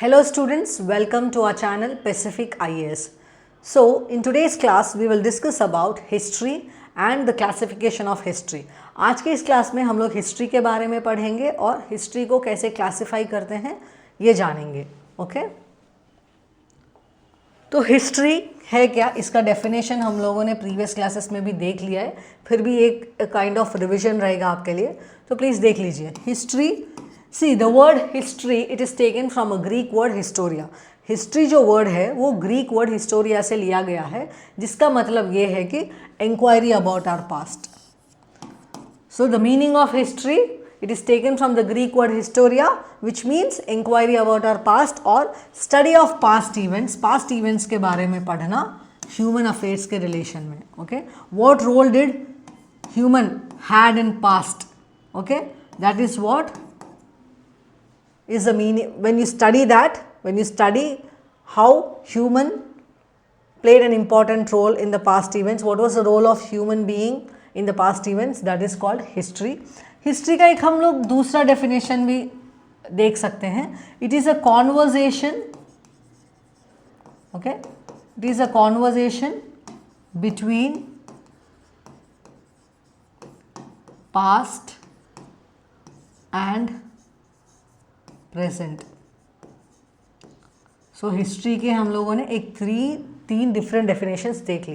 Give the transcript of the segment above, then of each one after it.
Hello students, welcome to our channel Pacific IAS. So in today's class we will discuss about history and the classification of history. आज के इस class में हम लोग history के बारे में पढ़ेंगे और हिस्ट्री को कैसे क्लासिफाई करते हैं ये जानेंगे. ओके तो हिस्ट्री है क्या, इसका डेफिनेशन हम लोगों ने प्रीवियस क्लासेस में भी देख लिया है, फिर भी एक काइंड ऑफ रिविजन रहेगा आपके लिए, तो प्लीज़ देख लीजिए. History, see the word history it is taken from a Greek word Historia. History जो वर्ड है वो ग्रीक वर्ड हिस्टोरिया से लिया गया है, जिसका मतलब ये है कि inquiry about our past. So the meaning of history it is taken from the Greek word historia, which means inquiry about our past or study of past events. Past events के बारे में पढ़ना human affairs के relation में. Okay, what role did human had in past? Okay, that is what is the meaning. When you study that, when you study how human played an important role in the past events, what was the role of human being in the past events, that is called history. History का एक हम लोग दूसरा definition भी देख सकते हैं. It is a conversation, okay, it is a conversation between past and present. So history के हम लोगों ने तीन डिफरेंट डेफिनेशंस देख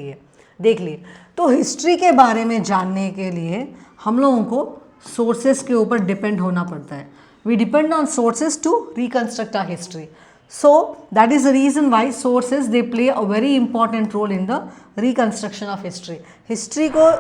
लिए. तो हिस्ट्री के बारे में जानने के लिए हम लोगों को सोर्सेस के ऊपर डिपेंड होना पड़ता है. We depend on sources to reconstruct our history. So that is the reason why sources they play a very important role in the reconstruction of history. History को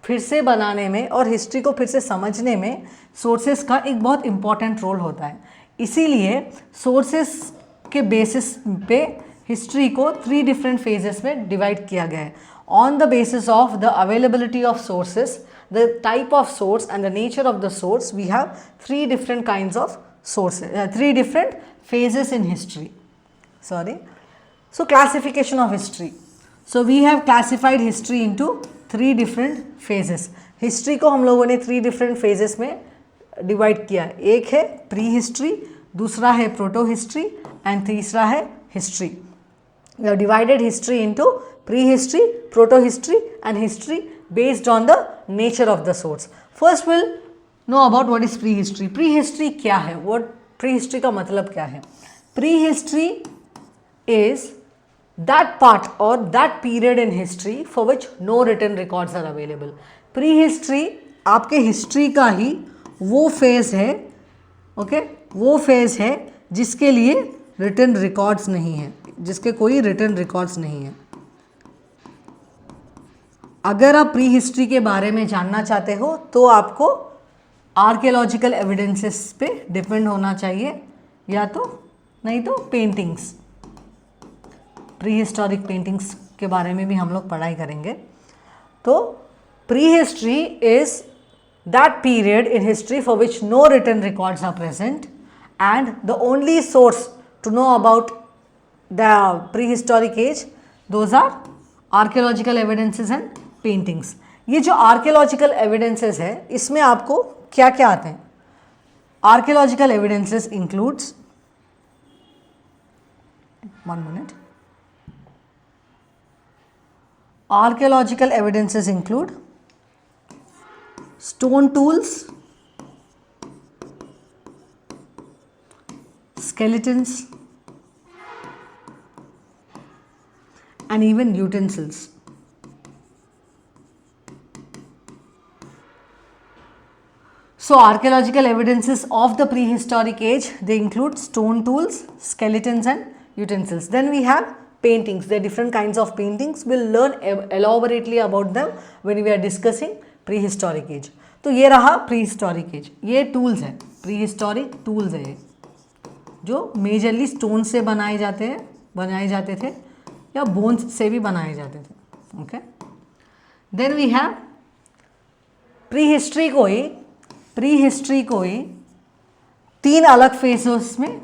फिर से बनाने में और हिस्ट्री को फिर से समझने में सोर्सेस का एक बहुत इंपॉर्टेंट रोल होता है. इसीलिए सोर्सेस के बेसिस पे हिस्ट्री को 3 डिफरेंट फेजेस में डिवाइड किया गया है. On the basis of the availability of sources, the type of source and the nature of the source, we have 3 different kinds of sources, 3 different phases in history. So classification of history. So we have classified history into 3 different phases. History को हम लोगों ने 3 different phases में divide किया है. एक है pre history, दूसरा है प्रोटो हिस्ट्री एंड तीसरा है history. We have divided history into pre-history, proto-history and history based on the nature of the source. First we'll know about what is prehistory. Prehistory क्या है? What prehistory का मतलब क्या है? Prehistory is that part or that period in history for which no written records are available. Prehistory आपके history का ही वो phase है, ओके, वो फेज है जिसके लिए रिटन रिकॉर्ड्स नहीं है, जिसके कोई रिटन रिकॉर्ड्स नहीं है. अगर आप प्री हिस्ट्री के बारे में जानना चाहते हो तो आपको आर्कियोलॉजिकल एविडेंसेस पे डिपेंड होना चाहिए, या तो नहीं तो पेंटिंग्स, प्री हिस्टोरिक पेंटिंग्स के बारे में भी हम लोग पढ़ाई करेंगे. तो pre history is that period in history for which no written records are present and the only source to know about the prehistoric age, those are archaeological evidences and paintings. ये जो archaeological evidences है इसमें आपको क्या क्या आते हैं? Archaeological evidences includes, 1 minute, archaeological evidences include stone tools, skeletons and even utensils. So archaeological evidences of the prehistoric age, they include stone tools, skeletons and utensils. Then we have paintings. There are different kinds of paintings. We'll learn elaborately about them when we are discussing prehistoric age. तो ये रहा prehistoric age. ये tools हैं, prehistoric tools है ये, जो majorly stone से बनाए जाते थे या बोन्स से भी बनाए जाते थे. Okay, then we have pre history को ही 3 अलग फेजेस में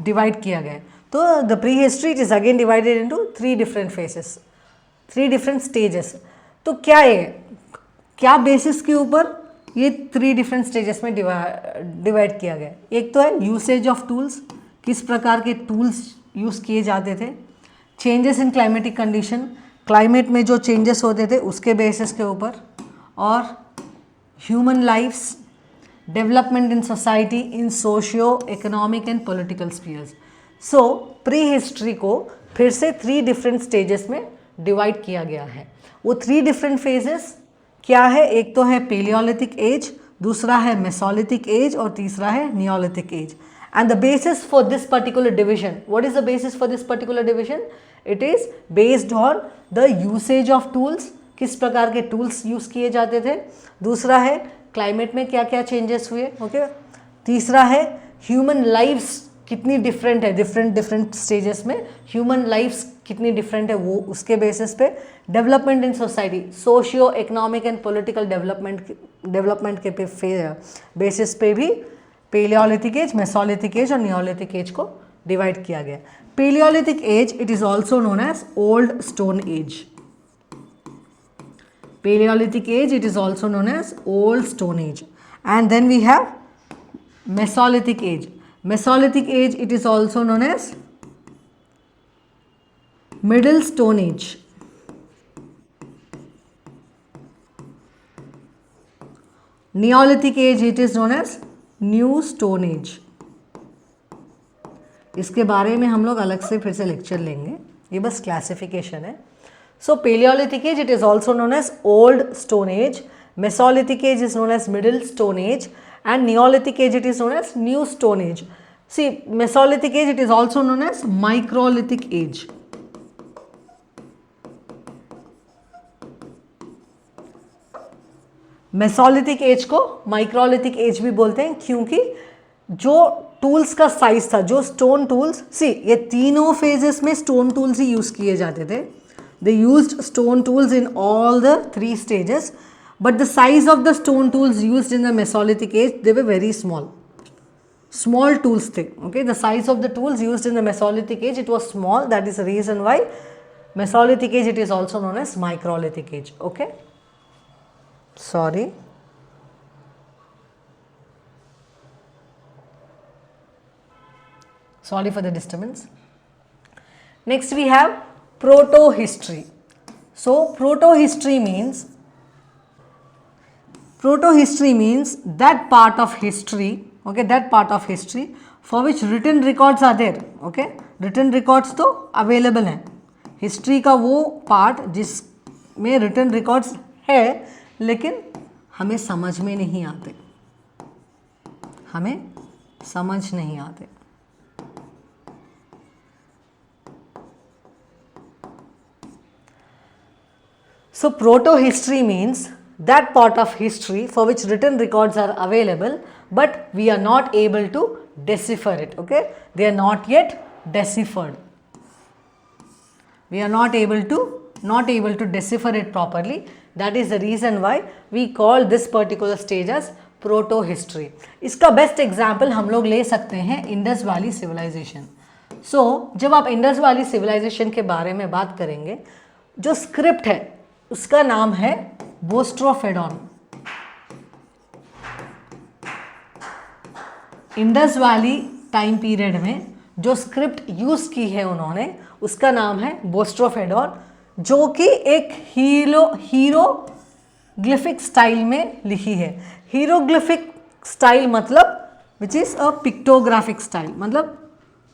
डिवाइड किया गया है. तो the pre history it is again divided into 3 different phases, 3 different stages. तो क्या बेसिस के ऊपर ये 3 डिफरेंट स्टेजेस में डिवाइड किया गया है? एक तो है यूसेज ऑफ टूल्स, किस प्रकार के टूल्स यूज़ किए जाते थे, changes in climatic condition, climate में जो चेंजेस होते थे उसके बेसिस के ऊपर, और human lifes, development in society in socio economic and political spheres. So pre history को फिर से 3 डिफरेंट स्टेजेस में डिवाइड किया गया है। वो 3 डिफरेंट फेजेस क्या है, एक तो है पेलियोलिथिक एज, दूसरा है मेसोलिथिक एज और तीसरा है neolithic age. And the basis for this particular division, what is the basis for this particular division? It is based on the usage of tools, किस प्रकार के टूल्स यूज किए जाते थे। दूसरा है क्लाइमेट में क्या क्या चेंजेस हुए, ओके। तीसरा है ह्यूमन लाइफ्स कितनी डिफरेंट है, डिफरेंट स्टेजेस में ह्यूमन लाइफ्स कितनी डिफरेंट है, वो उसके बेसिस पे development in society, socio economic and political development के बेसिस पे भी पेलियोलिथिक एज, मेसोलिथिक एज और नियोलिथिक एज को डिवाइड किया गया। Paleolithic age, it is also known as old stone age. Paleolithic age, it is also known as Old Stone Age. And then we have Mesolithic age. Mesolithic age, it is also known as Middle Stone Age. Neolithic age, it is known as New Stone Age. इसके बारे में हम लोग अलग से फिर से lecture लेंगे, ये बस क्लासिफिकेशन है। So Paleolithic age, it is also known as Old Stone Age. Mesolithic age is known as Middle Stone Age, and Neolithic age, it is known as New Stone Age. See, Mesolithic age, it is also known as Microlithic age. Mesolithic age को Microlithic age भी बोलते हैं, क्योंकि जो tools का size था, जो stone tools, सी ये तीनों फेजेस में स्टोन टूल्स ही यूज किए जाते थे। They used stone tools in all the 3 stages, but the size of the stone tools used in the Mesolithic age, they were very small. Small tools थे, okay? The size of the tools used in the Mesolithic age, it was small. That is the reason why Mesolithic age, it is also known as Microlithic age, okay? Sorry. Sorry for the disturbance. Next we have proto-history. So proto-history means that part of history, okay, that part of history for which written records are there, okay, written records तो available हैं, history का वो part जिसमें written records है लेकिन हमें समझ में नहीं आते, हमें समझ नहीं आते। So proto-history means that part of history for which written records are available, but we are not able to decipher it, okay? They are not yet deciphered. We are not able to decipher it properly. That is the reason why we call this particular stage as proto-history. इसका best example हम लोग ले सकते हैं Indus valley civilisation. So जब आप Indus valley civilisation के बारे में बात करेंगे, जो स्क्रिप्ट है उसका नाम है बोस्ट्रोफेडॉन। इंडस वैली टाइम पीरियड में जो स्क्रिप्ट यूज की है उन्होंने, उसका नाम है बोस्ट्रोफेडॉन, जो कि एक हीरोग्लिफिक स्टाइल में लिखी है। हीरोग्लिफिक स्टाइल मतलब which is a pictographic style, मतलब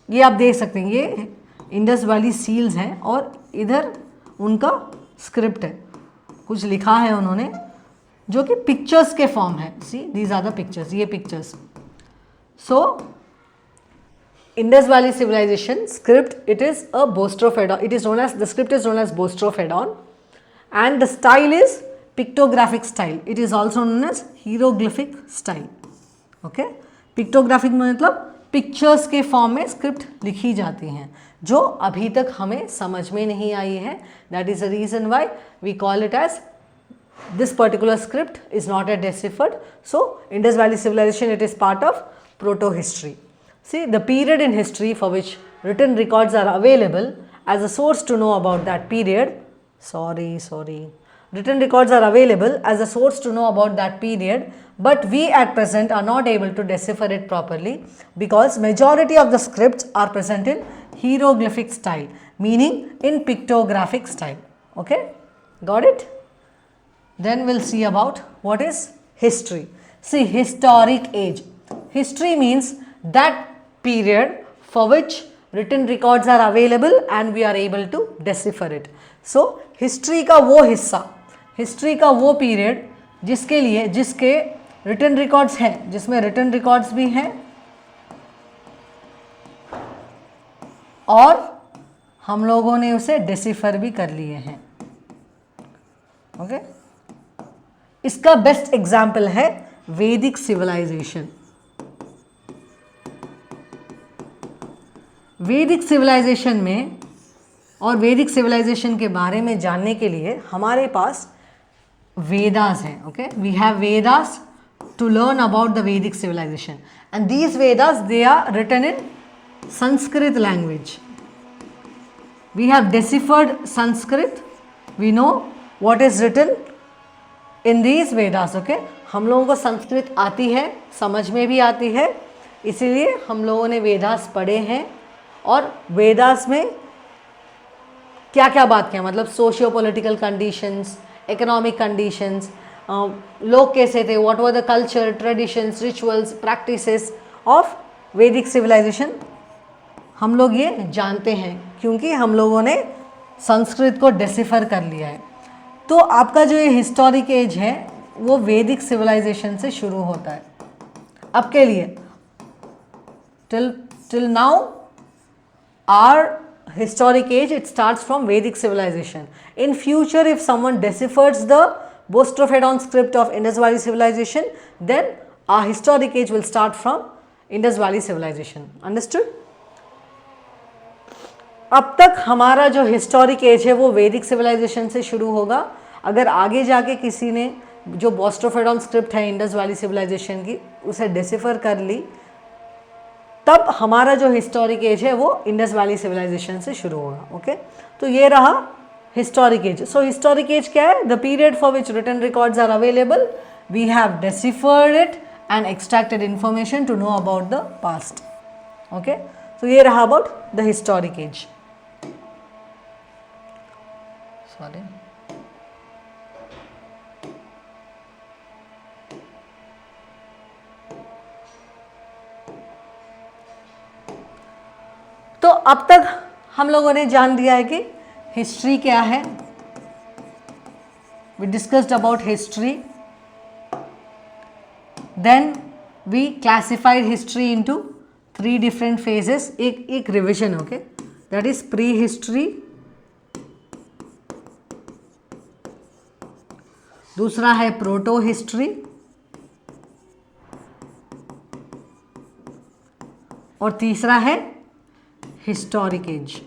ये आप देख सकते हैं, ये इंडस वैली सील्स हैं और इधर उनका स्क्रिप्ट है, कुछ लिखा है उन्होंने जो कि पिक्चर्स के फॉर्म है। See these are the pictures, ये pictures. So Indus valley civilisation script, it is a boustrophedon, it is known as, the script is known as boustrophedon and the style is pictographic style, it is also known as hieroglyphic style, okay. Pictographic मतलब pictures के form में script लिखी जाती हैं जो अभी तक हमें समझ में नहीं आई है। That is the reason why we call it as this particular script is not yet deciphered. So Indus Valley civilization, it is part of proto-history. See, the period in history for which written records are available as a source to know about that period, written records are available as a source to know about that period, but we at present are not able to decipher it properly because majority of the scripts are present in hieroglyphic style, meaning in pictographic style. Okay, got it? Then we'll see about what is history. See, historic age. History means that period for which written records are available and we are able to decipher it. So history का वो हिस्सा, history का वो period जिसके written records हैं, जिसमें written records भी हैं और हम लोगों ने उसे डिसिफर भी कर लिए हैं. ओके, इसका बेस्ट एग्जाम्पल है वैदिक सिविलाइजेशन. वैदिक सिविलाइजेशन में और वैदिक सिविलाइजेशन के बारे में जानने के लिए हमारे पास वेदास हैं. Okay, we have Vedas to learn about the Vedic civilisation and these Vedas they are written in Sanskrit language. We have deciphered Sanskrit. We know what is written in these Vedas. Okay, हम लोगों को संस्कृत आती है, समझ में भी आती है, इसीलिए हम लोगों ने वेदास पढ़े हैं. और वेदास में क्या क्या बात किया, मतलब socio political conditions, economic conditions, लोग कैसे थे, what were the culture, traditions, rituals, practices of वैदिक सिविलाइजेशन, हम लोग ये जानते हैं क्योंकि हम लोगों ने संस्कृत को डिसिफर कर लिया है. तो आपका जो ये हिस्टोरिक एज है वो वैदिक सिविलाइजेशन से शुरू होता है. अब के लिए till now our historic age, it starts from Vedic civilization. In future, if someone deciphers the Bostrophodon script of Indus Valley civilization, then our historic age will start from Indus Valley civilization. Understood? अब तक हमारा जो historic as है वो वैदिक civilisation से शुरू होगा. अगर आगे जाके किसी ने जो बोस्ट्रोफेडॉन स्क्रिप्ट है इंडस वैली सिविलाइजेशन की उसे डिसिफर कर ली, तब हमारा जो हिस्टोरिक एज है वो इंडस वैली सिविलाइजेशन से शुरू होगा. ओके, तो ये रहा historic age. So historic age क्या है? The period for which written records are available, we have deciphered it and extracted information to know about the past. Okay, तो ये रहा about the historic age. Sorry, तो अब तक हम लोगों ने जान दिया है कि हिस्ट्री क्या है. We discussed about history. Then we classified history into 3 different phases. एक revision. Okay, that is pre history, दूसरा है प्रोटो हिस्ट्री और तीसरा है हिस्टोरिक एज.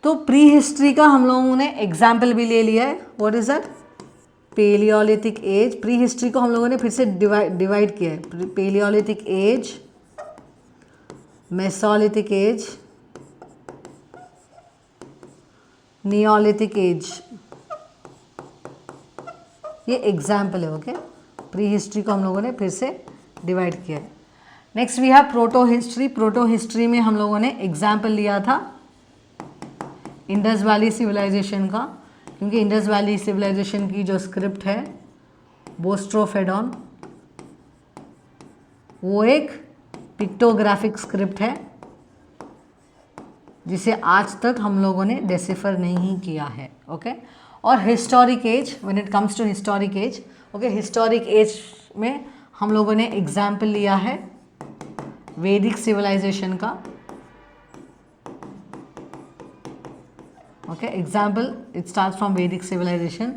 तो प्री हिस्ट्री का हम लोगों ने एग्जाम्पल भी ले लिया है. What is that? Palaeolithic age. Pre history को हम लोगों ने फिर से डिवाइड किया है. Palaeolithic age, mesolithic age, neolithic age. ये एग्जाम्पल है. ओके, प्री हिस्ट्री को हम लोगों ने फिर से डिवाइड किया है. Next we have proto history. Proto history में हम लोगों ने एग्जाम्पल लिया था इंडस वैली सिविलाइजेशन का, क्योंकि इंडस वैली सिविलाइजेशन की जो स्क्रिप्ट है बोस्ट्रोफेडॉन, वो एक पिक्टोग्राफिक स्क्रिप्ट है जिसे आज तक हम लोगों ने डिसिफर नहीं किया है. ओके, और historic age, when it comes to historic age, okay, historic age में हम लोगों ने एग्जाम्पल लिया है वैदिक सिविलाइजेशन का. Okay, example it start from वैदिक सिविलाइजेशन,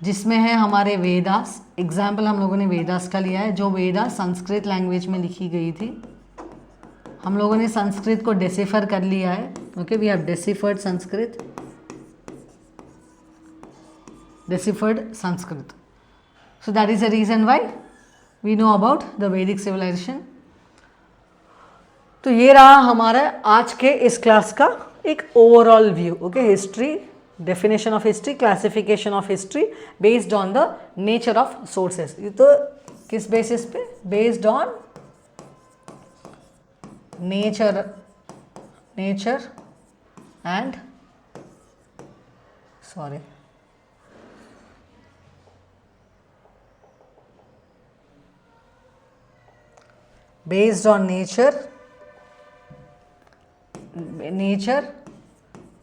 जिसमें है हमारे वेदास. एग्जाम्पल हम लोगों ने वेदास का लिया है, जो वेदा संस्कृत लैंग्वेज में लिखी गई थी. हम लोगों ने संस्कृत को डिसिफर कर लिया है. Okay, we have deciphered Sanskrit, deciphered Sanskrit. So that is the reason why we know about the Vedic civilization. तो ये रहा हमारा आज के इस क्लास का एक overall view. Okay, history, definition of history, classification of history based on the nature of sources. ये तो किस बेसिस पे? Based on nature and based on nature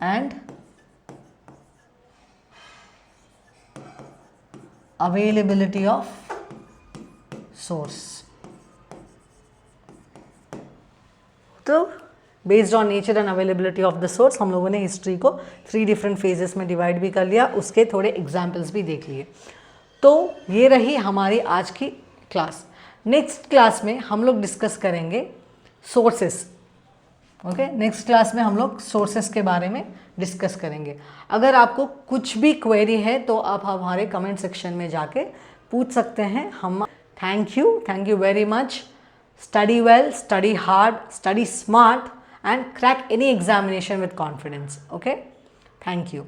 and availability of source। तो based on nature and availability of the source हम लोगों ने history को 3 different phases में डिवाइड भी कर लिया, उसके थोड़े एग्जाम्पल्स भी देख लिए। तो ये रही हमारी आज की क्लास। नेक्स्ट क्लास में हम लोग डिस्कस करेंगे सोर्सेस। ओके, नेक्स्ट क्लास में हम लोग सोर्सेस के बारे में डिस्कस करेंगे। अगर आपको कुछ भी क्वेरी है तो आप हमारे कमेंट सेक्शन में जाके पूछ सकते हैं। हम thank you very much. Study well, study hard, study smart and crack any examination with confidence. Okay? Thank you.